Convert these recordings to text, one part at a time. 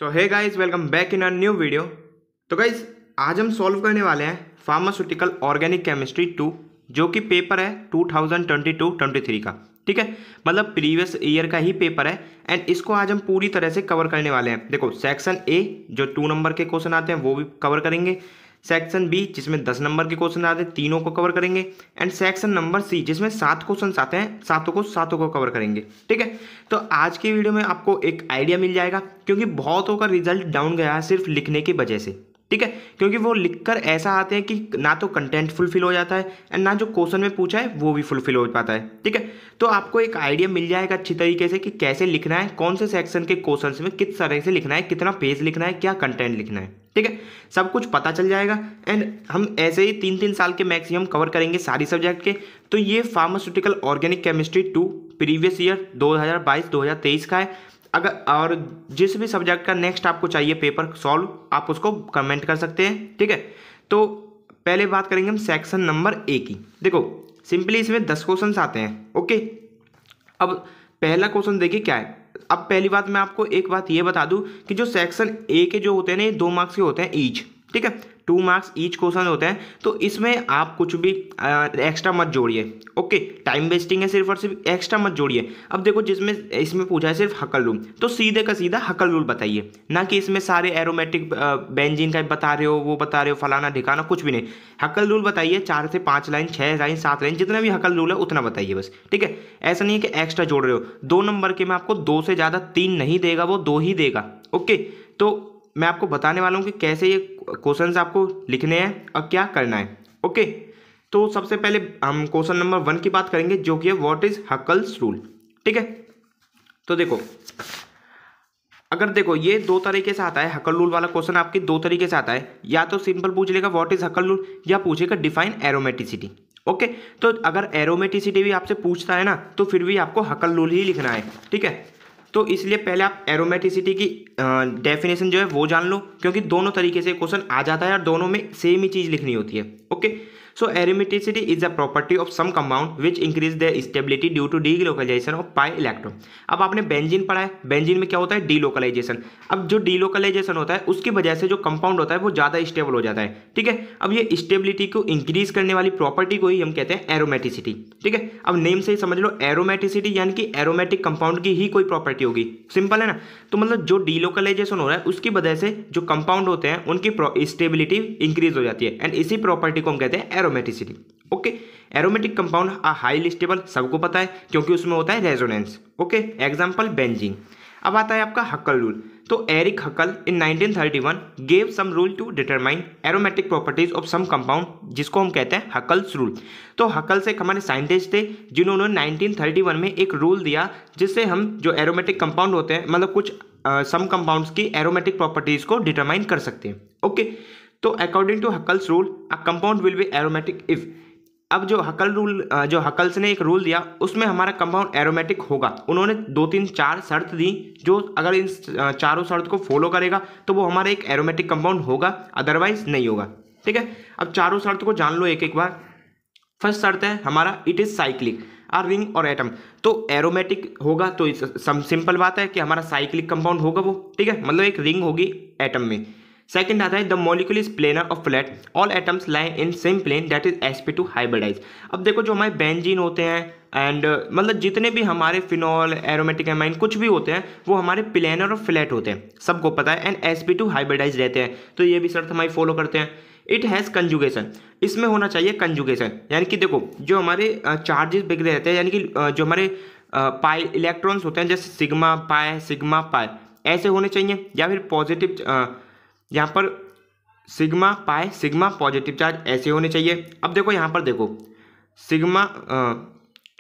तो hey guys, welcome back in a new video. तो guys, आज हम सॉल्व करने वाले हैं फार्मास्यूटिकल ऑर्गेनिक केमिस्ट्री 2, जो कि पेपर है 2022-23 का। ठीक है, मतलब प्रीवियस ईयर का ही पेपर है एंड इसको आज हम पूरी तरह से कवर करने वाले हैं। देखो, सेक्शन ए जो 2 नंबर के क्वेश्चन आते हैं वो भी कवर करेंगे, सेक्शन बी जिसमें 10 नंबर के क्वेश्चन आते हैं तीनों को कवर करेंगे, एंड सेक्शन नंबर सी जिसमें 7 क्वेश्चन आते हैं सातों को कवर करेंगे। ठीक है, तो आज की वीडियो में आपको एक आइडिया मिल जाएगा, क्योंकि बहुतों का रिजल्ट डाउन गया है सिर्फ लिखने की वजह से। ठीक है, क्योंकि वो लिखकर ऐसा आते हैं कि ना तो कंटेंट फुलफिल हो जाता है एंड ना जो क्वेश्चन में पूछा है वो भी फुलफिल हो पाता है। ठीक है, तो आपको एक आइडिया मिल जाएगा अच्छी तरीके से कि कैसे लिखना है, कौन से सेक्शन के क्वेश्चंस में किस तरह से लिखना है, कितना पेज लिखना है, क्या कंटेंट लिखना है। ठीक है, सब कुछ पता चल जाएगा एंड हम ऐसे ही 3-3 साल के मैक्सिमम कवर करेंगे सारी सब्जेक्ट के। तो ये pharmaceutical organic chemistry 2 previous year 2022-2023 का है। अगर और जिस भी सब्जेक्ट का नेक्स्ट आपको चाहिए पेपर सॉल्व, आप उसको कमेंट कर सकते हैं। ठीक है, तो पहले बात करेंगे हम सेक्शन नंबर ए की। देखो, सिंपली इसमें 10 क्वेश्चन आते हैं। ओके, अब पहला क्वेश्चन देखिए क्या है। अब पहली बात मैं आपको एक बात ये बता दूं कि जो सेक्शन ए के जो होते हैं ना, ये 2 मार्क्स के होते हैं ईच। ठीक है, 2 मार्क्स ईच क्वेश्चन होते हैं, तो इसमें आप कुछ भी एक्स्ट्रा मत जोड़िए। ओके, टाइम वेस्टिंग है सिर्फ और सिर्फ, एक्स्ट्रा मत जोड़िए। अब देखो, जिसमें इसमें पूछा है सिर्फ हकल रूल, तो सीधे का सीधा हकल रूल बताइए, ना कि इसमें सारे एरोमेटिक बेंजीन का बता रहे हो, वो बता रहे हो, फलाना ढिकाना, कुछ भी नहीं। हकल रूल बताइए, 4 से 5 लाइन, 6 लाइन, 7 लाइन, जितना भी हकल रूल है उतना बताइए बस। ठीक है, ऐसा नहीं है कि एक्स्ट्रा जोड़ रहे हो। 2 नंबर के में आपको 2 से ज़्यादा 3 नहीं देगा, वो 2 ही देगा। ओके, तो मैं आपको बताने वाला हूँ कि कैसे ये क्वेश्चंस आपको लिखने हैं और क्या करना है। ओके, तो सबसे पहले हम क्वेश्चन नंबर 1 की बात करेंगे, जो कि है व्हाट इज हकल्स रूल। ठीक है, तो देखो, अगर देखो ये 2 तरीके से आता है, हकल रूल वाला क्वेश्चन आपके 2 तरीके से आता है। या तो सिंपल पूछ लेगा व्हाट इज हकल रूल, या पूछेगा डिफाइन एरोमेटिसिटी। ओके, तो अगर एरोमेटिसिटी भी आपसे पूछता है ना, तो फिर भी आपको हकल रूल ही लिखना है। ठीक है, तो इसलिए पहले आप एरोमेटिसिटी की डेफिनेशन जो है वो जान लो, क्योंकि दोनों तरीके से क्वेश्चन आ जाता है और दोनों में सेम ही चीज़ लिखनी होती है। Okay, so aromaticity is a property of some compound which increase their stability due to delocalisation of pi electron. अब आपने बेंजीन पढ़ा है, बेंजीन में क्या होता है, डीलोकलाइजेशन। अब जो डीलोकलाइजेशन होता है उसकी वजह से जो कंपाउंड होता है वो ज़्यादा स्टेबल हो जाता है। ठीक है, अब ये स्टेबिलिटी को इंक्रीज करने वाली प्रॉपर्टी को ही हम कहते हैं एरोमेटिसिटी। ठीक है, अब नेम से ही समझ लो, एरोमेटिसिटी यानी कि एरोमेटिक कंपाउंड की ही कोई प्रॉपर्टी होगी। सिंपल है ना, तो मतलब जो डीलोकलाइजेशन हो रहा है उसकी वजह से जो कंपाउंड होते हैं उनकी स्टेबिलिटी इंक्रीज हो जाती है एंड इसी प्रॉपर्टी को हम कहते हैं aromaticity. Okay, aromatic compound are highly stable, सबको पता है क्योंकि उसमें होता है रेजोनेंस। Okay, example benzene. अब आता है आपका हकल रूल। तो Eric Huckel in 1931 gave some rule to determine aromatic properties of some compound, जिसको हम कहते हैं हकल्स रूल। तो हकल से हमारे साइंटिस्ट थे जिन्होंने 1931 में एक रूल दिया, जिससे हम जो एरोमेटिक कंपाउंड होते हैं, मतलब कुछ सम कंपाउंड्स की एरोमेटिक प्रॉपर्टीज को डिटरमाइन कर सकते हैं। ओके, तो according to Huckel's rule a compound will be aromatic if. अब जो हकल्स ने एक रूल दिया, उसमें हमारा कंपाउंड एरोमेटिक होगा। उन्होंने 2-3-4 शर्त दी, जो अगर इन चारों शर्त को फॉलो करेगा तो वो हमारा एक एरोमेटिक कंपाउंड होगा, अदरवाइज नहीं होगा। ठीक है, अब चारों शर्त को जान लो एक एक बार। फर्स्ट शर्त है हमारा it is cyclic, a ring और एटम। तो एरोमेटिक होगा तो सिंपल बात है कि हमारा साइक्लिक कंपाउंड होगा वो। ठीक है, मतलब एक रिंग होगी एटम में। सेकंड आता है द मॉलिक्यूल इज प्लेनर और flat, all atoms lie in same plane, that is sp2 hybridise. अब देखो, जो हमारे बेंजीन होते हैं एंड मतलब जितने भी हमारे फिनॉल, एरोमेटिक एमाइन कुछ भी होते हैं, वो हमारे प्लेनर और फ्लैट होते हैं, सबको पता है, एंड sp2 हाइब्रिडाइज रहते हैं। तो ये भी शर्त हमारी फॉलो करते हैं। इट हैज़ कंजुगेशन, इसमें होना चाहिए कंजुगेशन, यानी कि देखो जो हमारे चार्जेस बिगड़े रहते हैं, यानी कि जो हमारे पाई इलेक्ट्रॉन्स होते हैं, जैसे सिग्मा पाई ऐसे होने चाहिए, या फिर पॉजिटिव यहाँ पर सिग्मा पॉजिटिव चार्ज ऐसे होने चाहिए। अब देखो यहाँ पर देखो, sigma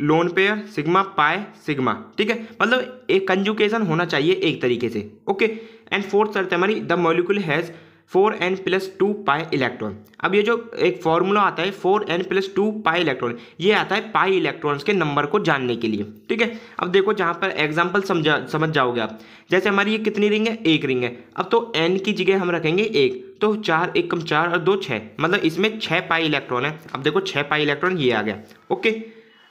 lone pair, sigma pi sigma. ठीक है, मतलब एक कंजुगेशन होना चाहिए एक तरीके से। ओके, एंड फोर्थ शर्त है हमारी the molecule has 4n+2 pi electron. अब ये जो एक फॉर्मूला आता है 4n+2 पाई इलेक्ट्रॉन, ये आता है पाई इलेक्ट्रॉन्स के नंबर को जानने के लिए। ठीक है, अब देखो जहाँ पर एग्जांपल समझ जाओगे आप। जैसे हमारी ये कितनी रिंग है, एक रिंग है। अब तो n की जगह हम रखेंगे 1, तो 4 1 4 और 2 6, मतलब इसमें 6 पाई इलेक्ट्रॉन है। अब देखो 6 पाई इलेक्ट्रॉन ये आ गया। ओके,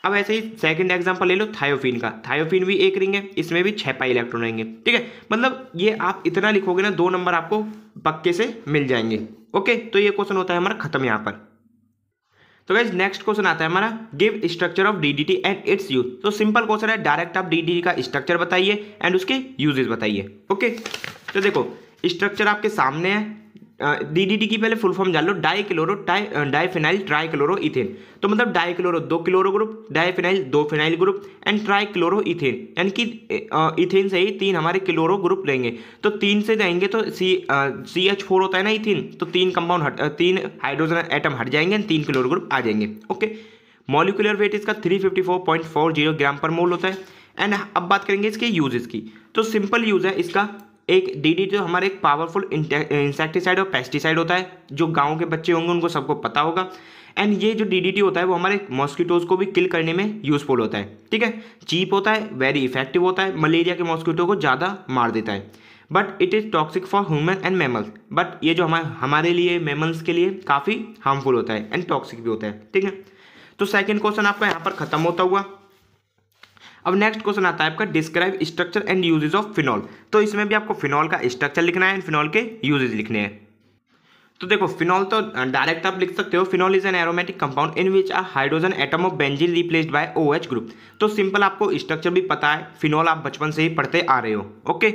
अब ऐसे ही सेकंड एग्जांपल ले लो थायोफीन का। थायोफीन भी एक रिंग है, इसमें भी 6 पाई इलेक्ट्रॉन रहेंगे। ठीक है, मतलब ये आप इतना लिखोगे ना 2 नंबर आपको पक्के से मिल जाएंगे। ओके, तो ये क्वेश्चन होता है हमारा खत्म यहाँ पर। तो गाइस नेक्स्ट क्वेश्चन आता है हमारा give structure of DDT and it's use. तो सिंपल क्वेश्चन है, डायरेक्ट आप डीडीटी का स्ट्रक्चर बताइए एंड उसके यूजेस बताइए। ओके, तो देखो स्ट्रक्चर आपके सामने है। डीडीटी की पहले फुल फॉर्म जान लो, डाइफिनाइल ट्राइक्लोरो इथेन। तो मतलब dichloro 2 chloro group, diphenyl 2 phenyl group and trichloro ethane, यानी कि इथेन से ही 3 हमारे क्लोरो ग्रुप रहेंगे। तो 3 से जाएंगे तो CH4 होता है ना इथेन, तो 3 हाइड्रोजन एटम हट जाएंगे, 3 क्लोरो ग्रुप आ जाएंगे। ओके, मॉलिक्यूलर वेट इसका 354.40 ग्राम पर मोल होता है। एंड अब बात करेंगे इसके यूजेस की। तो सिंपल यूज है इसका, एक डीडीटी तो हमारा एक पावरफुल इंसेक्टिसाइड और पेस्टिसाइड होता है, जो गांव के बच्चे होंगे उनको सबको पता होगा। एंड ये जो डीडीटी होता है वो हमारे मॉस्किटोज को भी किल करने में यूजफुल होता है। ठीक है, चीप होता है, वेरी इफेक्टिव होता है, मलेरिया के मॉस्किटो को ज़्यादा मार देता है। But it is toxic for human and mammals. But ये जो हमारे लिए मैमल्स के लिए काफ़ी हार्मफुल होता है एंड टॉक्सिक भी होता है। ठीक है, तो सेकेंड क्वेश्चन आपका यहाँ पर खत्म होता हुआ। अब नेक्स्ट क्वेश्चन आता है आपका describe structure and uses of phenol. तो इसमें भी आपको फिनॉल का स्ट्रक्चर लिखना है एंड फिनॉल के यूजेस लिखने हैं। तो देखो फिनॉल तो डायरेक्ट आप लिख सकते हो, phenol is an aromatic compound in which a hydrogen atom of benzene replaced by OH group. तो सिंपल आपको स्ट्रक्चर भी पता है, फिनॉल आप बचपन से ही पढ़ते आ रहे हो। ओके,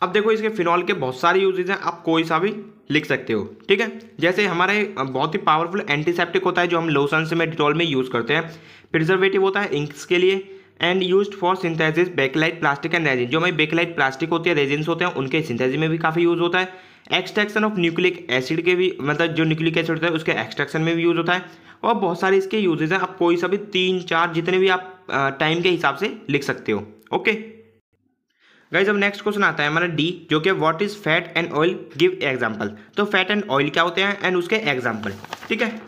अब देखो इसके फिनॉल के बहुत सारे यूजेज हैं, आप कोई सा भी लिख सकते हो। ठीक है, जैसे हमारे बहुत ही पावरफुल एंटीसेप्टिक होता है जो हम लोशंस में डिटॉल में यूज़ करते हैं। प्रिजर्वेटिव होता है इंक्स के लिए and used for synthesis bakelite plastic and resin. जो हमारी बेकलाइट प्लास्टिक होती है, रेजिन्स होते हैं, उनके सिंथेसिस में भी काफ़ी यूज़ होता है। एक्सट्रैक्शन ऑफ न्यूक्लिक एसिड के भी, मतलब जो न्यूक्लिक एसिड होता है उसके एक्सट्रैक्शन में भी यूज़ होता है। और बहुत सारे इसके यूजेज हैं, आप कोई सा भी 3-4 जितने भी आप टाइम के हिसाब से लिख सकते हो। ओके गाइज, अब नेक्स्ट क्वेश्चन आता है हमारा डी, जो कि what is fat and oil, give example. तो फैट एंड ऑयल क्या होते हैं एंड उसके एग्जांपल। ठीक है,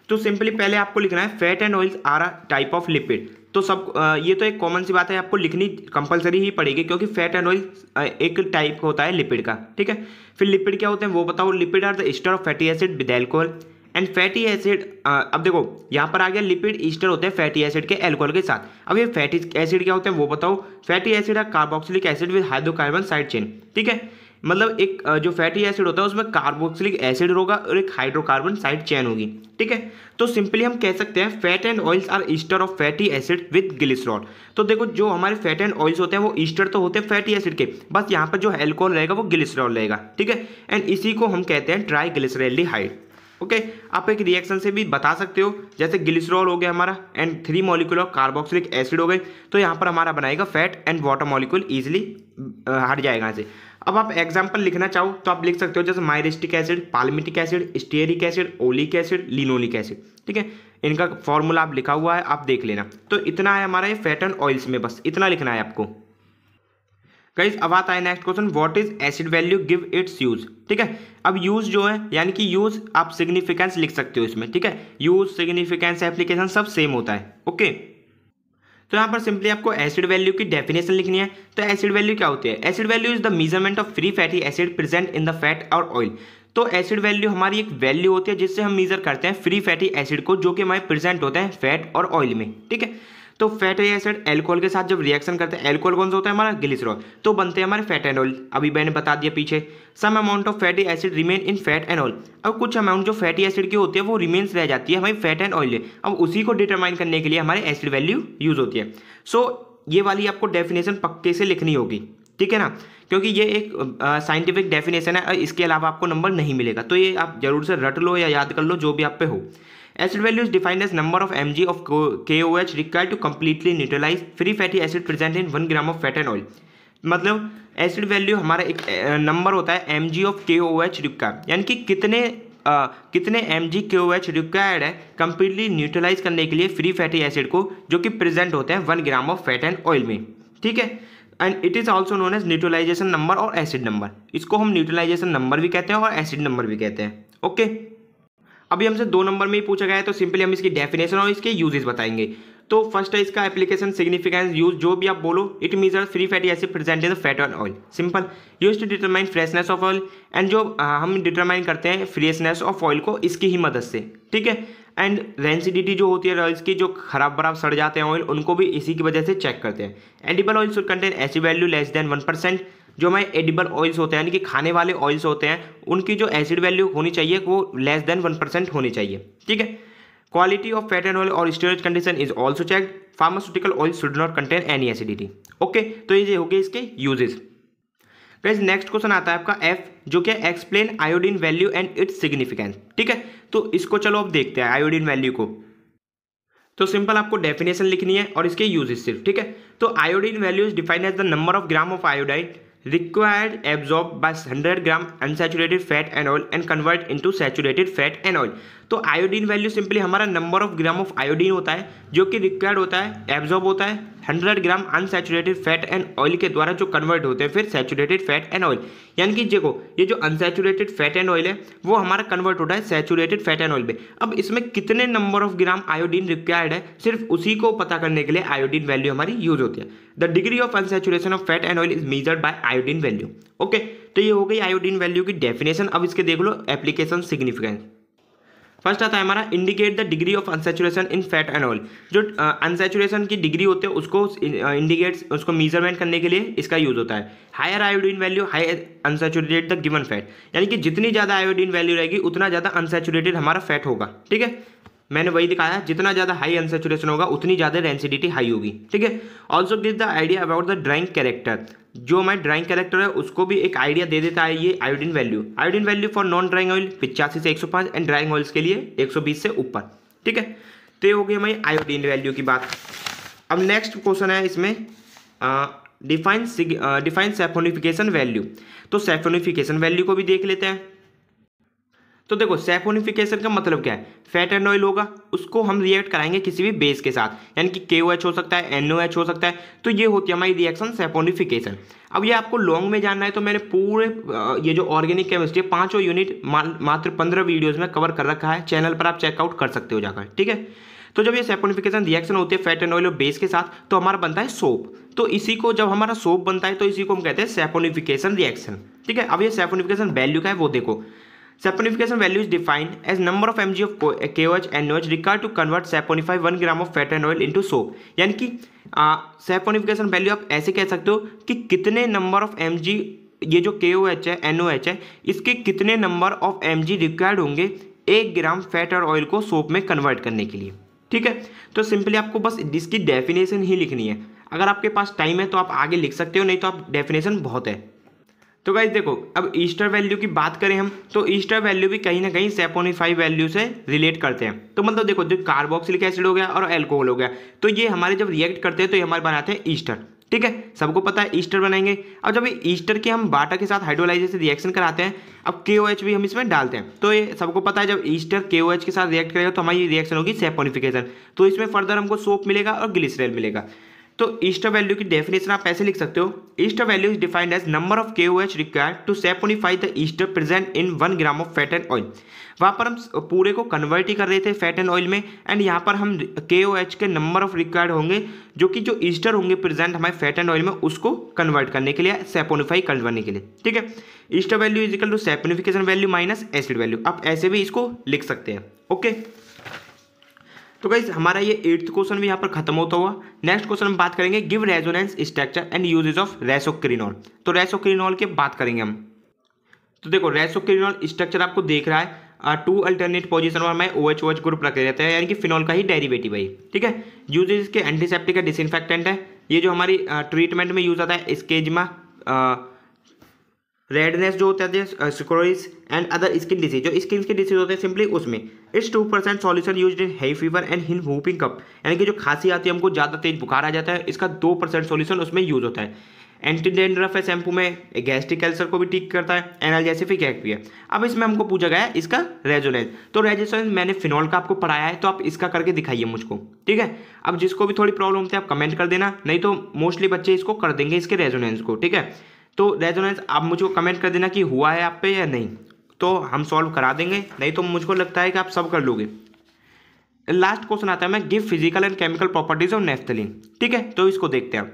तो सिंपली पहले आपको लिखना है fat and oils are a type of lipid. तो सब ये तो एक कॉमन सी बात है, आपको लिखनी कंपलसरी ही पड़ेगी क्योंकि फैट एंड ऑयल एक टाइप होता है लिपिड का। ठीक है, फिर लिपिड क्या होते हैं वो बताओ। Lipid are the ester of fatty acid with alcohol and fatty acid. अब देखो यहाँ पर आ गया लिपिड ईस्टर होते हैं फैटी एसिड के एल्कोहल के साथ। अब ये फैटी एसिड क्या होते हैं वो बताओ। फैटी एसिड है carboxylic acid with hydrocarbon side chain. ठीक है, मतलब एक जो फैटी एसिड होता है उसमें कार्बोक्सिलिक एसिड होगा और एक हाइड्रोकार्बन साइड चेन होगी। ठीक है, तो सिंपली हम कह सकते हैं fat and oils are ester of fatty acid with glycerol. तो देखो जो हमारे फैट एंड ऑयल्स होते हैं वो ईस्टर तो होते हैं फैटी एसिड के, बस यहाँ पर जो एल्कोहल रहेगा वो ग्लिसरॉल रहेगा। ठीक है, एंड इसी को हम कहते हैं ट्राइग्लिसरॉल्डिहाइड। ओके, आप एक रिएक्शन से भी बता सकते हो, जैसे ग्लिसरॉल हो गया हमारा and 3 molecule of carboxylic acid हो गए, तो यहाँ पर हमारा बनाएगा fat and water molecule easily हट जाएगा यहाँ से। अब आप एग्जाम्पल लिखना चाहो तो आप लिख सकते हो, जैसे myristic acid, palmitic acid, stearic acid, oleic acid, linoleic acid. ठीक है, इनका फॉर्मूला आप लिखा हुआ है, आप देख लेना। तो इतना है हमारा ये फैट एंड ऑयल्स में, बस इतना लिखना है आपको। गाइस अब आता है next question, what is acid value, give its use. ठीक है, अब यूज जो है यानी कि यूज आप सिग्निफिकेंस लिख सकते हो इसमें। ठीक है, यूज, सिग्निफिकेंस, एप्लीकेशन सब सेम होता है। ओके, तो यहाँ पर सिंपली आपको एसिड वैल्यू की डेफिनेशन लिखनी है। तो एसिड वैल्यू क्या होती है। Acid value is the measurement of free fatty acid present in the fat और ऑयल। तो एसिड वैल्यू हमारी एक वैल्यू होती है जिससे हम मेजर करते हैं फ्री फैटी एसिड को, जो कि हमारे प्रेजेंट होते हैं फैट और ऑयल में। ठीक है, तो फैटी एसिड एल्कोहल के साथ जब रिएक्शन करते हैं, एल्कोहल कौन सा होता है हमारा, ग्लिसरॉल, तो बनते हैं हमारे फैट एंड ऑयल। अभी मैंने बता दिया पीछे। Some amount of fatty acid remain in fat and oil. अब कुछ अमाउंट जो फैटी एसिड की होती है वो रिमेन्स रह जाती है हमारी फैट एंड ऑयल। अब उसी को डिटरमाइन करने के लिए हमारे एसिड वैल्यू यूज होती है। सो ये वाली आपको डेफिनेशन पक्के से लिखनी होगी। ठीक है ना, क्योंकि ये एक साइंटिफिक डेफिनेशन है, इसके अलावा आपको नंबर नहीं मिलेगा। तो ये आप जरूर से रट लो या याद कर लो, जो भी आप पे हो। Acid value is defined as number of mg of KOH required to completely neutralize free fatty acid present in 1 gram of fat and oil। मतलब एसिड वैल्यू हमारा एक नंबर होता है mg of KOH रिक्वायर्ड, यानी कि कितने mg KOH required है completely neutralise करने के लिए फ्री फैटी एसिड को, जो कि प्रेजेंट होते हैं 1 gram of fat and oil में। ठीक है, and it is also known as neutralisation number और एसिड नंबर। इसको हम न्यूट्रलाइजेशन नंबर भी कहते हैं और एसिड नंबर भी कहते हैं। ओके, अभी हमसे 2 नंबर में ही पूछा गया है, तो सिंपली हम इसकी डेफिनेशन और इसके यूजेस बताएंगे। तो फर्स्ट है इसका एप्लीकेशन, सिग्निफिकेंस, यूज, जो भी आप बोलो। It measures free fatty acid present in the fat and oil. Simple, use to determine freshness of oil, and जो हम डिटरमाइन करते हैं फ्रेशनेस ऑफ ऑयल को इसकी ही मदद से। ठीक है, एंड रेंसिडिटी जो होती है ऑयल्स की, जो खराब बराब सड़ जाते हैं ऑयल, उनको भी इसी की वजह से चेक करते हैं। Edible oil should contain acid value less than 1%। जो हमारे एडिबल ऑयल्स होते हैं यानी कि खाने वाले ऑयल्स होते हैं, उनकी जो एसिड वैल्यू होनी चाहिए वो लेस देन 1% होनी चाहिए, ठीक है। Quality of fat and oil और storage condition is also checked. Pharmaceutical oil should not contain any acidity. Okay, तो ये हो गए इसके यूजेस। गाइस नेक्स्ट क्वेश्चन आता है आपका एफ, जो कि explain iodine value and its significance, ठीक है। तो इसको चलो अब देखते हैं आयोडीन वैल्यू को। तो सिंपल आपको डेफिनेशन लिखनी है और इसके यूजेस सिर्फ, ठीक है। तो iodine value is defined as the number of gram of iodine required absorbed by 100 gram unsaturated fat and oil and convert into saturated fat and oil। तो आयोडीन वैल्यू सिंपली हमारा number of gram of iodine होता है जो कि required होता है, absorb होता है 100 ग्राम अनसैचुरेटेड फैट एंड ऑयल के द्वारा, जो कन्वर्ट होते हैं फिर सैचुरेटेड फैट एंड ऑयल। यानी कि देखो ये जो अनसैचुरेटेड फैट एंड ऑयल है वो हमारा कन्वर्ट होता है सैचुरेटेड फैट एंड ऑयल में। अब इसमें कितने number of gram iodine required है, सिर्फ उसी को पता करने के लिए आयोडीन वैल्यू हमारी यूज होती है। The degree of unsaturation of fat and oil is measured by iodine value. Okay, तो ये हो गई आयोडीन वैल्यू की डेफिनेशन। अब इसके देख लो एप्लीकेशन सिग्निफिकेंस। फर्स्ट आता है हमारा indicate the degree of unsaturation in fat and oil. जो अनसैचुरेशन की डिग्री होती है उसको इंडिकेट्स, उसको मेजरमेंट करने के लिए इसका यूज होता है। Higher iodine value higher unsaturated the given fat, यानी कि जितनी ज़्यादा आयोडीन वैल्यू रहेगी उतना ज़्यादा अनसैचुरेटेड हमारा फैट होगा, ठीक है। मैंने वही दिखाया, जितना ज़्यादा हाई अनसैचुरेशन होगा उतनी ज़्यादा डेंसिटी हाई होगी, ठीक है। Also give the idea about the drawing character. जो हमारे ड्राइंग कैरेक्टर है उसको भी एक आइडिया दे देता है ये iodine value. Iodine value for non drawing oil 85 से 105 एंड ड्राइंग ऑयल्स के लिए 120 से ऊपर, ठीक है। तो ये हो गई हमारी आयोडीन वैल्यू की बात। अब नेक्स्ट क्वेश्चन है इसमें डिफाइन सैफोनिफिकेशन वैल्यू। तो सैफोनिफिकेशन वैल्यू को भी देख लेते हैं। तो देखो सैफोनिफिकेशन का मतलब क्या है, फैट एंड ऑयल होगा उसको हम रिएक्ट कराएंगे किसी भी बेस के साथ, यानी कि KOH हो सकता है, NOH हो सकता है, तो ये होती है हमारी रिएक्शन सैफोनिफिकेशन। अब ये आपको लॉन्ग में जानना है तो मैंने पूरे ये जो ऑर्गेनिक केमिस्ट्री है 5 यूनिट मात्र 15 वीडियोज़ में कवर कर रखा है, चैनल पर आप चेकआउट कर सकते हो जाकर, ठीक है। तो जब ये सैफोनिफिकेशन रिएक्शन होती है फैट एंड ऑयल और बेस के साथ तो हमारा बनता है सोप। तो इसी को जब हमारा सोप बनता है तो इसी को हम कहते हैं सैफोनिफिकेशन रिएक्शन, ठीक है। अब ये सैफोनिफिकेशन वैल्यू का है वो देखो। Saponification value is defined as number of mg of KOH NOH required to convert saponify 1 gram of fat and oil into soap। यानी कि सैपोनिफिकेशन वैल्यू आप ऐसे कह सकते हो कि कितने नंबर ऑफ mg, ये जो KOH है NOH है, इसके कितने नंबर ऑफ mg रिक्वायर्ड होंगे 1 ग्राम फैट और ऑयल को सोप में कन्वर्ट करने के लिए, ठीक है। तो सिंपली आपको बस इसकी डेफिनेशन ही लिखनी है। अगर आपके पास टाइम है तो आप आगे लिख सकते हो, नहीं तो आप डेफिनेशन बहुत है। तो गाइस देखो अब ईस्टर वैल्यू की बात करें हम तो ईस्टर वैल्यू भी कहीं ना कहीं सैपोनिफाई वैल्यू से रिलेट करते हैं। तो मतलब देखो जो कार्बोक्सिलिक एसिड हो गया और अल्कोहल हो गया तो ये हमारे जब रिएक्ट करते हैं तो ये हमारे बनाते हैं ईस्टर, ठीक है। सबको पता है ईस्टर बनाएंगे। अब जब ईस्टर के हम वाटर के साथ हाइड्रोलाइजेशन रिएक्शन कराते हैं, अब KOH भी हम इसमें डालते हैं, तो ये सबको पता है जब ईस्टर KOH के साथ रिएक्ट करेगा तो हमारी रिएक्शन होगी सैपोनिफिकेशन। तो इसमें फर्दर हमको सोप मिलेगा और ग्लिसरॉल मिलेगा। तो ईस्टर वैल्यू की डेफिनेशन आप ऐसे लिख सकते हो, ester value is defined as number of KOH required to saponify the ester present in 1 gram of fat and oil. वहाँ पर हम पूरे को कन्वर्ट ही कर रहे थे फैट एंड ऑयल में, एंड यहाँ पर हम KOH के नंबर ऑफ रिक्वायर्ड होंगे जो कि जो ईस्टर होंगे प्रेजेंट हमारे फैट एंड ऑयल में उसको कन्वर्ट करने के लिए, सैपोनिफाई करने के लिए, ठीक है। Ester value is equal to saponification value minus acid value. आप ऐसे भी इसको लिख सकते हैं, ओके। तो गाइस हमारा ये 8th क्वेश्चन भी यहाँ पर खत्म होता हुआ। नेक्स्ट क्वेश्चन हम बात करेंगे give resonance structure and uses of resorcinol. तो रेसोक्रिनॉल की बात करेंगे हम। तो देखो रेसोक्रिनॉल स्ट्रक्चर आपको देख रहा है 2 अल्टरनेट पोजीशन में OH ग्रुप रखे रहते हैं, यानी कि फिनॉल का ही डेरिवेटिव है, ठीक है। यूजेस के एंटीसेप्टिक है, डिसइंफेक्टेंट है, ये जो हमारी ट्रीटमेंट में यूज आता है स्केजमा, रेडनेस जो होता है स्कोरिस एंड अदर स्किन डिसीज, जो स्किन के डिसीज होते हैं सिंपली उसमें। It's 2% solution used in high fever and in whooping cough, यानी कि जो खांसी आती है हमको ज़्यादा तेज बुखार आ जाता है, इसका 2% सॉल्यूशन उसमें यूज होता है। एंटी डेंड्रफ है शैम्पू में, गैस्ट्रिक कैल्सर को भी ठीक करता है, एनाल्जेसिक एक्ट भी है। अब इसमें हमको पूछा गया है इसका रेजोनेंस। तो रेजोनेंस मैंने फिनॉल का आपको पढ़ाया है तो आप इसका करके दिखाइए मुझको, ठीक है। अब जिसको भी थोड़ी प्रॉब्लम थी आप कमेंट कर देना, नहीं तो मोस्टली बच्चे इसको कर देंगे इसके रेजोनेंस को, ठीक है। तो रेजोनेंस आप मुझको कमेंट कर देना कि हुआ है आप पे या नहीं, तो हम सॉल्व करा देंगे, नहीं तो मुझको लगता है कि आप सब कर लोगे। लास्ट क्वेश्चन आता है मैं give physical and chemical properties of naphthalene, ठीक है। तो इसको देखते हैं।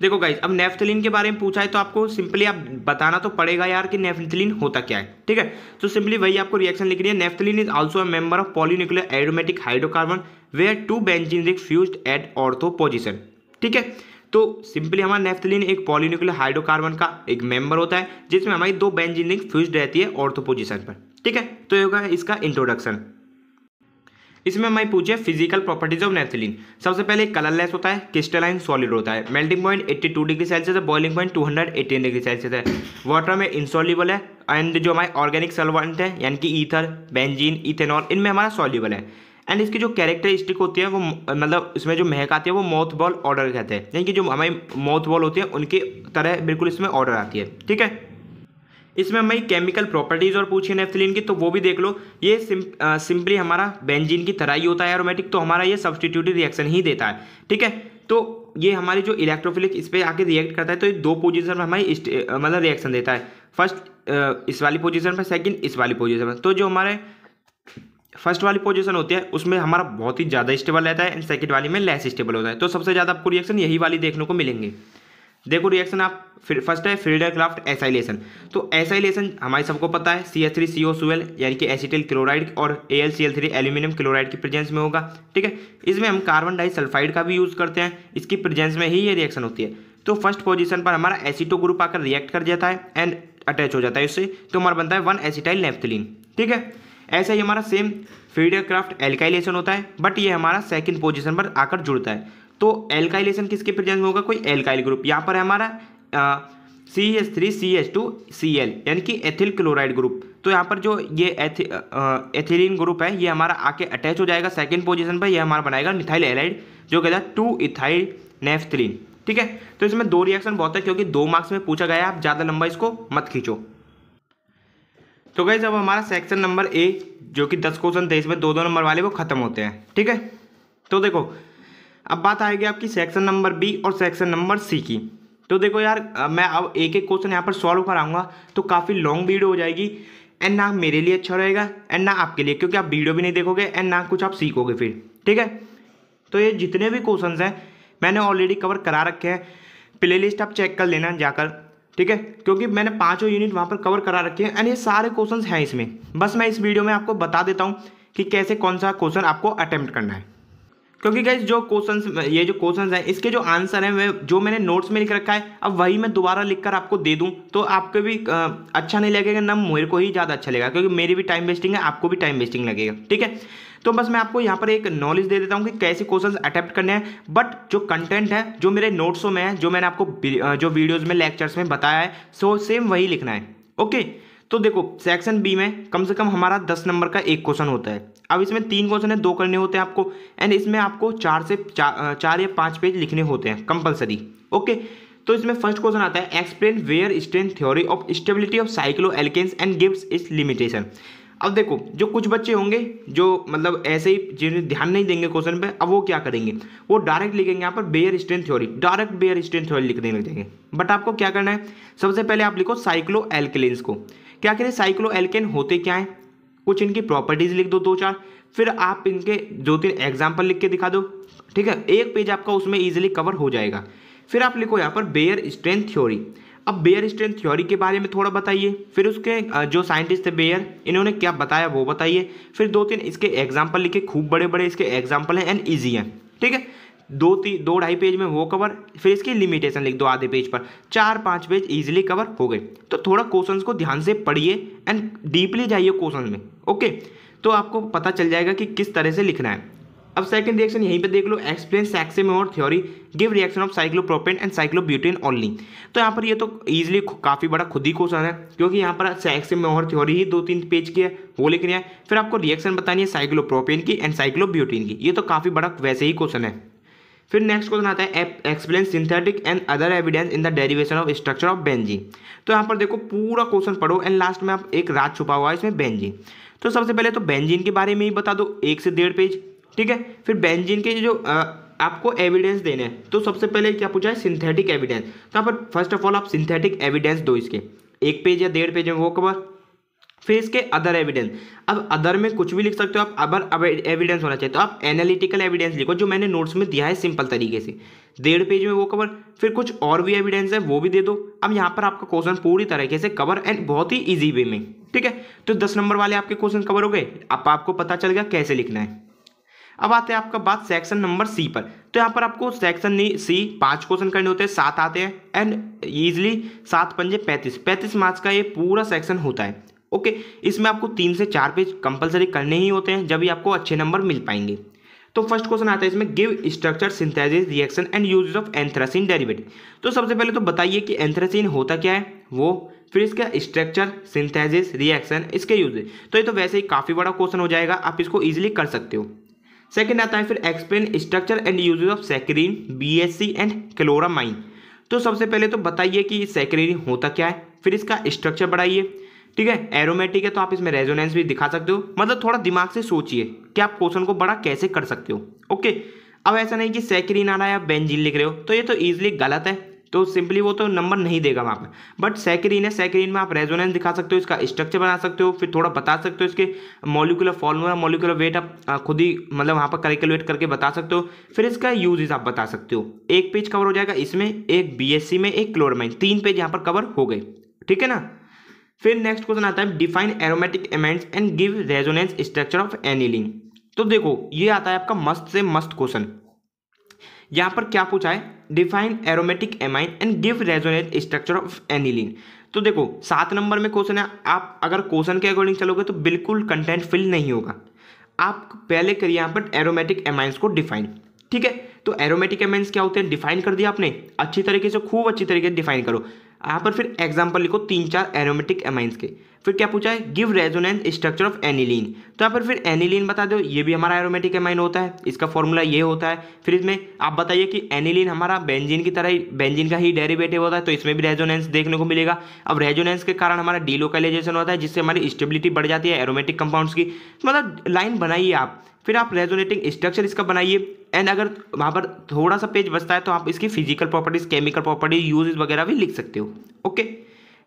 देखो गाइज, अब नेफ्थलीन के बारे में पूछा है तो आपको सिंपली आप बताना तो पड़ेगा यार कि नेफ्थलीन होता क्या है, ठीक है। तो सिंपली वही आपको रिएक्शन लिखनी है। Naphthalene is also a member of polynuclear aromatic hydrocarbon where two benzene is fused at ortho position, ठीक है। तो सिंपली हमारा नेफ्थलीन एक पॉलीन्यूक्लियर हाइड्रोकार्बन का एक मेंबर होता है जिसमें हमारी दो बेंजीन रिंग फ्यूज्ड रहती है ऑर्थो पोजीशन पर, ठीक है। तो ये होगा इसका इंट्रोडक्शन। इसमें हमें पूछे फिजिकल प्रॉपर्टीज ऑफ नेफ्थलीन। सबसे पहले कलरलेस होता है, क्रिस्टलाइन सॉलिड होता है, मेल्टिंग पॉइंट 82 डिग्री सेल्सियस है, बॉइलिंग पॉइंट 218 डिग्री सेल्सियस है, वाटर में इंसॉल्युबल है, एंड जो हमारे ऑर्गेनिक सॉल्वेंट है यानी कि ईथर, बेंजीन, इथेनॉल, इनमें हमारा सॉल्युबल है। एंड इसकी जो कैरेक्टरिस्टिक होती है वो मतलब इसमें जो महक आती है वो माउथ बॉल ऑर्डर कहते हैं, यानी कि जो हमारी माउथ बॉल होती है उनकी तरह बिल्कुल इसमें ऑर्डर आती है, ठीक है। इसमें हमारी केमिकल प्रॉपर्टीज और पूछिए नेफ्थलीन की तो वो भी देख लो। ये सिंपली हमारा बेंजीन की तरह ही होता है एरोमेटिक, तो हमारा ये सब्सटीट्यूटिव रिएक्शन ही देता है, ठीक है। तो ये हमारी जो इलेक्ट्रोफिलिक इस पर आके रिएक्ट करता है तो ये दो पोजीशन में हमारी मतलब रिएक्शन देता है। फर्स्ट इस वाली पोजीशन पर, सेकंड इस वाली पोजीशन पर। तो जो हमारे फर्स्ट वाली पोजीशन होती है उसमें हमारा बहुत ही ज़्यादा स्टेबल रहता है एंड सेकंड वाली में लेस स्टेबल होता है। तो सबसे ज़्यादा आपको रिएक्शन यही वाली देखने को मिलेंगे। देखो रिएक्शन आप फिर फर्स्ट है फ्रीडरक्राफ्ट एसाइलेशन। तो एसाइलेशन हमारे सबको पता है CH3COCl यानी कि एसिटिल क्लोराइड और AlCl3 एल्यूमिनियम क्लोराइड की प्रेजेंस में होगा, ठीक है। इसमें हम कार्बन डाइसल्फाइड का भी यूज़ करते हैं, इसकी प्रेजेंस में ही ये रिएक्शन होती है। तो फर्स्ट पोजीशन पर हमारा एसिटो ग्रुप आकर रिएक्ट कर जाता है एंड अटैच हो जाता है इससे, तो हमारा बनता है 1-एसिटाइल नेफ्थलीन, ठीक है। ऐसा ही हमारा सेम फ्रीडरक्राफ्ट एल्काइलेशन होता है, बट ये हमारा सेकंड पोजीशन पर आकर जुड़ता है। तो एल्काइलेशन किसके प्रेजेंस में होगा, कोई एल्काइल ग्रुप। यहाँ पर है हमारा CH3CH2Cl यानी कि एथिल क्लोराइड ग्रुप। तो यहाँ पर जो ये एथिलीन ग्रुप है ये हमारा आके अटैच हो जाएगा सेकंड पोजीशन पर, यह हमारा बनाएगा मिथाइल हैलाइड जो कहता है 2-इथाइल नेफ्थलीन, ठीक है। तो इसमें दो रिएक्शन बहुत है क्योंकि 2 मार्क्स में पूछा गया है, आप ज़्यादा लंबा इसको मत खींचो। तो गाइस अब हमारा सेक्शन नंबर A जो कि 10 क्वेश्चन थे इसमें 2-2 नंबर वाले वो खत्म होते हैं, ठीक है। तो देखो अब बात आएगी आपकी सेक्शन नंबर B और सेक्शन नंबर C की। तो देखो यार मैं अब एक एक क्वेश्चन यहाँ पर सॉल्व कराऊंगा तो काफ़ी लॉन्ग वीडियो हो जाएगी एंड ना मेरे लिए अच्छा रहेगा एंड ना आपके लिए, क्योंकि आप वीडियो भी नहीं देखोगे एंड ना कुछ आप सीखोगे फिर, ठीक है। तो ये जितने भी क्वेश्चन हैं मैंने ऑलरेडी कवर करा रखे हैं, प्ले लिस्ट आप चेक कर लेना जाकर, ठीक है, क्योंकि मैंने 5 यूनिट वहाँ पर कवर करा रखे हैं एंड ये सारे क्वेश्चन हैं इसमें। बस मैं इस वीडियो में आपको बता देता हूँ कि कैसे कौन सा क्वेश्चन आपको अटेम्प्ट करना है, क्योंकि गाइस जो क्वेश्चंस ये जो क्वेश्चंस हैं इसके जो आंसर हैं वे जो मैंने नोट्स में लिख रखा है अब वही मैं दोबारा लिखकर आपको दे दूं तो आपको भी अच्छा नहीं लगेगा, ना मेरे को ही ज़्यादा अच्छा लगेगा, क्योंकि मेरी भी टाइम वेस्टिंग है, आपको भी टाइम वेस्टिंग लगेगा, ठीक है। तो बस मैं आपको यहाँ पर एक नॉलेज दे देता हूँ कि कैसे क्वेश्चंस अटेम्प्ट करने हैं, बट जो कंटेंट है जो मेरे नोट्सों में है, जो मैंने आपको जो वीडियोज़ में लेक्चर्स में बताया है सो सेम वही लिखना है, ओके। तो देखो सेक्शन B में कम से कम हमारा 10 नंबर का एक क्वेश्चन होता है। अब इसमें 3 क्वेश्चन है, 2 करने होते हैं आपको एंड इसमें आपको 4 या 5 पेज लिखने होते हैं कंपलसरी, ओके। तो इसमें फर्स्ट क्वेश्चन आता है explain Baeyer strength theory of stability of cycloalkanes and gives its limitation. अब देखो जो कुछ बच्चे होंगे जो मतलब ऐसे ही जिन्हें ध्यान नहीं देंगे क्वेश्चन पे, अब वो क्या करेंगे, वो डायरेक्ट लिखेंगे यहाँ पर Baeyer strength theory, direct Baeyer strength theory लिखने लग जाएंगे। बट आपको क्या करना है, सबसे पहले आप लिखो साइक्लोएल्केन्स को। क्या करें, साइक्लोएल्केन होते क्या हैं, कुछ इनकी प्रॉपर्टीज लिख दो 2-4, फिर आप इनके 2-3 एग्जाम्पल लिख के दिखा दो, ठीक है। एक पेज आपका उसमें इजीली कवर हो जाएगा। फिर आप लिखो यहाँ पर बेयर स्ट्रेंथ थ्योरी। अब बेयर स्ट्रेंथ थ्योरी के बारे में थोड़ा बताइए, फिर उसके जो साइंटिस्ट थे बेयर इन्होंने क्या बताया वो बताइए, फिर 2-3 इसके एग्जाम्पल लिखे, खूब बड़े बड़े इसके एग्जाम्पल हैं एंड ईजी हैं, ठीक है। 2-2.5 पेज में वो कवर, फिर इसकी लिमिटेशन लिख दो आधे पेज पर, 4-5 पेज इजीली कवर हो गए। तो थोड़ा क्वेश्चंस को ध्यान से पढ़िए एंड डीपली जाइए क्वेश्चन में, ओके। तो आपको पता चल जाएगा कि किस तरह से लिखना है। अब सेकंड रिएक्शन यहीं पे देख लो, explain Sachse Mohr theory give reaction of cyclopropane and cyclobutane only. तो यहाँ पर ये तो इजीली काफ़ी बड़ा खुद ही क्वेश्चन है, क्योंकि यहाँ पर सैक्सेमेयर थ्योरी ही 2-3 पेज की है वो लिखनी है, फिर आपको रिएक्शन बतानी है साइक्लोप्रोपेन की एंड साइक्लोब्यूटेन की। ये तो काफ़ी बड़ा वैसे ही क्वेश्चन है। फिर नेक्स्ट क्वेश्चन आता है explain synthetic and other evidence in the derivation of structure of benzene. तो यहाँ पर देखो पूरा क्वेश्चन पढ़ो एंड लास्ट में आप एक राज छुपा हुआ है इसमें बेंजीन। तो सबसे पहले तो बेंजीन के बारे में ही बता दो 1 से 1.5 पेज, ठीक है। फिर बेंजीन के जो आपको एविडेंस देने हैं, तो सबसे पहले क्या पूछा है, सिंथेटिक एविडेंस। तो यहाँ पर फर्स्ट ऑफ ऑल आप सिंथेटिक एविडेंस दो इसके 1 पेज या 1.5 पेज में वो कवर। फिर इसके अदर एविडेंस। अब अदर में कुछ भी लिख सकते हो आप, अदर एविडेंस होना चाहिए तो आप एनालिटिकल एविडेंस लिखो, जो मैंने नोट्स में दिया है सिंपल तरीके से, 1.5 पेज में वो कवर। फिर कुछ और भी एविडेंस है वो भी दे दो। अब यहाँ पर आपका क्वेश्चन पूरी तरीके से कवर एंड बहुत ही ईजी वे में, ठीक है। तो 10 नंबर वाले आपके क्वेश्चन कवर हो गए। अब आपको पता चल गया कैसे लिखना है। अब आते हैं आपका बात सेक्शन नंबर सी पर। तो यहाँ पर आपको सेक्शन सी 5 क्वेश्चन करने होते हैं, 7 आते हैं एंड ईजिली 7 पंजे 35 मार्क्स का ये पूरा सेक्शन होता है। ओके, इसमें आपको 3 से 4 पेज कंपलसरी करने ही होते हैं, जब भी आपको अच्छे नंबर मिल पाएंगे। तो फर्स्ट क्वेश्चन आता है इसमें, give structure synthesis reaction and uses of anthracene derivative. तो सबसे पहले तो बताइए कि एंथ्रासिन होता क्या है वो, फिर इसका स्ट्रक्चर, सिंथेसिस, रिएक्शन, इसके यूजेस। तो ये तो वैसे ही काफ़ी बड़ा क्वेश्चन हो जाएगा, आप इसको ईजिली कर सकते हो। सेकेंड आता है फिर explain structure and uses of saccharin, BSC and chloramine. तो सबसे पहले तो बताइए कि सैकरीन होता क्या है, फिर इसका स्ट्रक्चर बढ़ाइए, ठीक है। एरोमेटिक है तो आप इसमें रेजोनेंस भी दिखा सकते हो, मतलब थोड़ा दिमाग से सोचिए कि आप क्वेश्चन को बड़ा कैसे कर सकते हो। ओके, अब ऐसा नहीं कि सैकरीन आ रहा है आप बेंजीन लिख रहे हो, तो ये तो ईजिली गलत है, तो सिंपली वो तो नंबर नहीं देगा वहाँ पर। बट सैकरीन है, सैकरीन में आप रेजोनेंस दिखा सकते हो, इसका स्ट्रक्चर बना सकते हो, फिर थोड़ा बता सकते हो इसके मॉलिक्यूलर फॉर्मूला, मॉलिक्यूलर वेट आप खुद ही मतलब वहाँ पर कैलकुलेट करके बता सकते हो। फिर इसका यूजेस आप बता सकते हो। एक पेज कवर हो जाएगा इसमें, एक BSC में, एक क्लोरामाइन, 3 पेज यहाँ पर कवर हो गए, ठीक है ना। फिर नेक्स्ट क्वेश्चन आता है, define aromatic amines and give resonance structure of aniline. तो देखो ये आता है आपका मस्त से मस्त क्वेश्चन। यहाँ पर क्या पूछा है, define aromatic amine and give resonance structure of aniline. तो देखो 7 नंबर में क्वेश्चन है, आप अगर क्वेश्चन के अकॉर्डिंग चलोगे तो बिल्कुल कंटेंट फिल नहीं होगा। आप पहले करिए यहाँ पर एरोमेटिक एमाइंस को डिफाइन, ठीक है। तो एरोमेटिक एमाइंस क्या होते हैं, डिफाइन कर दिया आपने अच्छी तरीके से, खूब अच्छी तरीके से डिफाइन करो। यहाँ पर फिर एग्जाम्पल लिखो 3-4 एरोमेटिक एमाइंस के। फिर क्या पूछा है, give resonance structure of aniline. तो यहाँ पर फिर एनिलीन बता दो, ये भी हमारा एरोमेटिक एमाइन होता है, इसका फॉर्मूला ये होता है। फिर इसमें आप बताइए कि एनिलीन हमारा बेंजीन की तरह ही, बेंजीन का ही डेरिवेटिव होता है, तो इसमें भी रेजोनेंस देखने को मिलेगा। अब रेजोनेंस के कारण हमारा डीलोकलाइजेशन होता है, जिससे हमारी स्टेबिलिटी बढ़ जाती है एरोमेटिक कंपाउंड्स की। मतलब लाइन बनाइए आप, फिर आप रेजोनेटिंग स्ट्रक्चर इसका बनाइए। एंड अगर वहाँ पर थोड़ा सा पेज बचता है तो आप इसकी physical properties, chemical properties, uses वगैरह भी लिख सकते हो। ओके,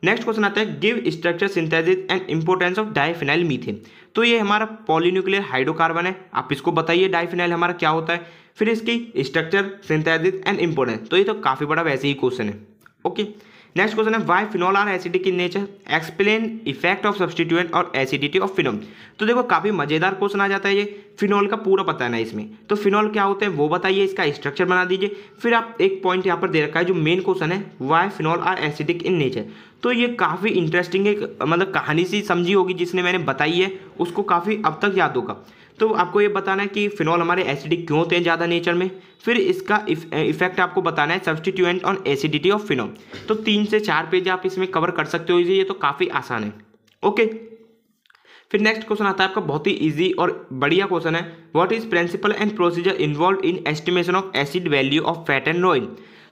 नेक्स्ट क्वेश्चन आता है, give structure synthesis and importance of diphenyl methane. तो ये हमारा पॉलीन्यूक्लियर हाइड्रोकार्बन है, आप इसको बताइए डाइफिनाइल हमारा क्या होता है, फिर इसकी स्ट्रक्चर, सिंथेसिस एंड इंपोर्टेंस। तो ये तो काफ़ी बड़ा वैसे ही क्वेश्चन है। ओके, नेक्स्ट क्वेश्चन है, why phenol are acidic in nature, explain effect of substituent और एसिडिटी ऑफ फिनॉल। तो देखो काफ़ी मजेदार क्वेश्चन आ जाता है ये, फिनॉल का पूरा पता है ना इसमें, तो फिनॉल क्या होते हैं वो बताइए, इसका स्ट्रक्चर बना दीजिए। फिर आप एक पॉइंट यहाँ पर दे रखा है जो मेन क्वेश्चन है, why phenol are acidic in nature. तो ये काफ़ी इंटरेस्टिंग है, मतलब कहानी सी समझी होगी जिसने मैंने बताई है उसको काफ़ी अब तक याद होगा। तो आपको ये बताना है कि फिनॉल हमारे एसिडिक क्यों होते हैं ज़्यादा नेचर में, फिर इसका इफेक्ट आपको बताना है substituent on acidity of phenol. तो 3 से 4 पेज आप इसमें कवर कर सकते हो, ये तो काफ़ी आसान है। ओके, फिर नेक्स्ट क्वेश्चन आता है आपका बहुत ही इजी और बढ़िया क्वेश्चन है, what is principle and procedure involve in estimation of acid value of fat and oil.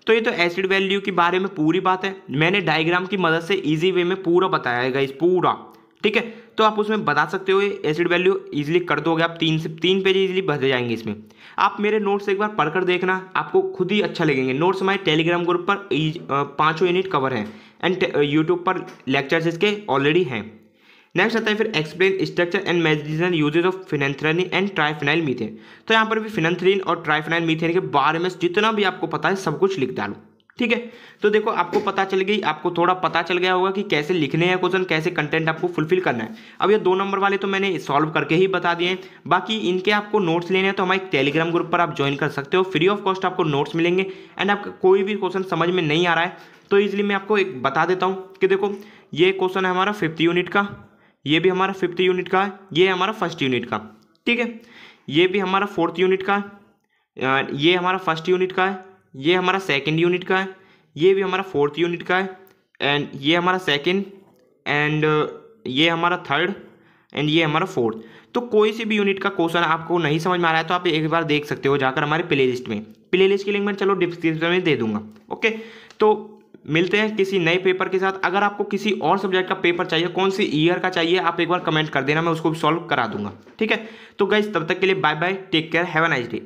तो ये तो एसिड वैल्यू के बारे में पूरी बात है, मैंने डायग्राम की मदद से इजी वे में पूरा बताया है गाइस, पूरा, ठीक है। तो आप उसमें बता सकते हो, एसिड वैल्यू इजीली कर दोगे आप, 3 पेज इजीली भर जाएंगे इसमें। आप मेरे नोट्स एक बार पढ़कर देखना, आपको खुद ही अच्छा लगेंगे। नोट्स हमारे टेलीग्राम ग्रुप पर 5 यूनिट कवर हैं एंड यूट्यूब पर लेक्चर्स इसके ऑलरेडी हैं। नेक्स्ट आता है फिर explain structure and medicinal uses of phenanthroline and triphenylmethane. तो यहाँ पर भी फिनेंथ्रेलिन और ट्राइफिनाइल मीथेन के बारे में जितना भी आपको पता है सब कुछ लिख डालो, ठीक है। तो देखो आपको पता चल गई, आपको थोड़ा पता चल गया होगा कि कैसे लिखने हैं क्वेश्चन, कैसे कंटेंट आपको फुलफिल करना है। अब ये 2 नंबर वाले तो मैंने सॉल्व करके ही बता दिए हैं, बाकी इनके आपको नोट्स लेने हैं तो हमारे टेलीग्राम ग्रुप पर आप ज्वाइन कर सकते हो, फ्री ऑफ कॉस्ट आपको नोट्स मिलेंगे। एंड आपका कोई भी क्वेश्चन समझ में नहीं आ रहा है तो ईजिली मैं आपको एक बता देता हूँ कि देखो ये क्वेश्चन है हमारा 5th यूनिट का, ये भी हमारा 5th यूनिट का है, ये हमारा 1st यूनिट का, ठीक है। ये भी हमारा 4th यूनिट का है, ये हमारा 1st यूनिट का है, ये हमारा 2nd यूनिट का है, ये भी हमारा 4th यूनिट का है, एंड ये हमारा 2nd, एंड ये हमारा 3rd, एंड ये हमारा 4th। तो कोई सी भी यूनिट का क्वेश्चन आपको नहीं समझ में आ रहा है तो आप एक बार देख सकते हो जाकर हमारे प्लेलिस्ट में। प्लेलिस्ट की लिंक मैं चलो डिस्क्रिप्शन में दे दूंगा। ओके, तो मिलते हैं किसी नए पेपर के साथ। अगर आपको किसी और सब्जेक्ट का पेपर चाहिए, कौन सी ईयर का चाहिए, आप एक बार कमेंट कर देना, मैं उसको भी सॉल्व करा दूंगा, ठीक है। तो गाइस तब तक के लिए bye bye, take care, have a nice day.